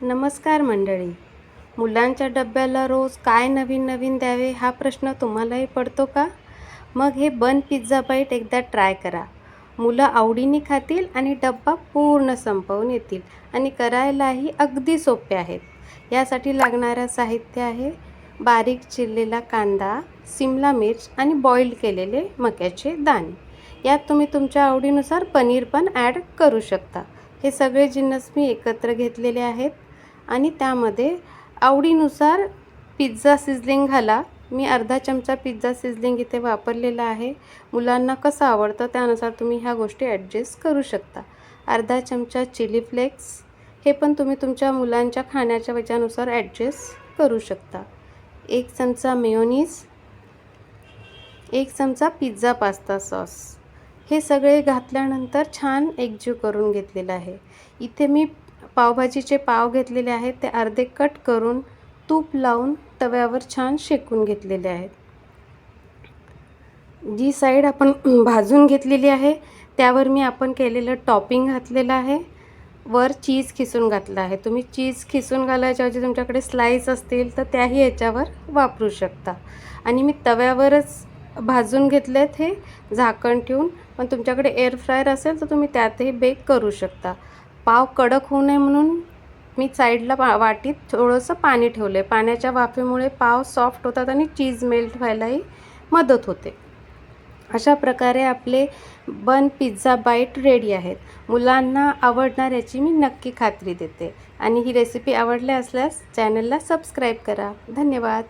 नमस्कार मंडळी. मुलांच्या डब्याला रोज काय नवीन नवीन द्यावे हा प्रश्न तुम्हालाही पडतो का? मग हे बन पिझ्झा बाईट एकदा ट्राय करा. मुलं आवडीने खातील आणि डब्बा पूर्ण संपवून येतील आणि करायलाही अगदी सोपे आहेत. यासाठी लागणारं साहित्य आहे बारीक चिरलेला कांदा, सिमला मिर्च आणि बॉईल केलेले मक्याचे दाणे. यात तुम्ही तुमच्या आवडीनुसार पनीर पण ॲड करू शकता. हे सगळे जिन्नस मी एकत्र घेतलेले आहेत आणि त्यामध्ये आवडीनुसार पिझ्झा सिझलिंग घाला. मी अर्धा चमचा पिझ्झा सिझलिंग इथे वापरलेला आहे. मुलांना कसं आवडतं त्यानुसार तुम्ही ह्या गोष्टी ॲडजस्ट करू शकता. अर्धा चमचा चिली फ्लेक्स, हे पण तुम्ही तुमच्या मुलांच्या खाण्याच्या ह्याच्यानुसार ॲडजस्ट करू शकता. 1 चमचा मेयोनीज, 1 चमचा पिझ्झा पास्ता सॉस. हे सगळे घातल्यानंतर छान एकजीव करून घेतलेलं आहे. इथे मी पावभाजीचे पाव घेतलेले आहेत, ते अर्धे कट करून तूप लावून तव्यावर छान शेकून घेतलेले आहेत. जी साईड आपण भाजून घेतलेली आहे त्यावर मी आपण केलेलं टॉपिंग घातलेलं आहे. वर चीज खिसून घातलं आहे. तुम्ही चीज खिसून घालायच्या ऐवजी तुमच्याकडे स्लाईस असतील तर त्याही याच्यावर वापरू शकता. आणि मी तव्यावरच भाजून घेतलेत हे झाकण ठेवून. पण तुमच्याकडे एअर फ्रायर असेल तर तुम्ही त्यातही बेक करू शकता. पाव कडक होऊ नये म्हणून मी साईडला वाटीत थोडंसं पाणी ठेवलं आहे. पाण्याच्या वाफेमुळे पाव सॉफ्ट होतात आणि चीज मेल्ट व्हायलाही मदत होते. अशा प्रकारे आपले बन पिझ्झा बाईट रेडी आहेत. मुलांना आवडणार याची मी नक्की खात्री देते. आणि ही रेसिपी आवडली असल्यास चॅनलला सबस्क्राईब करा. धन्यवाद.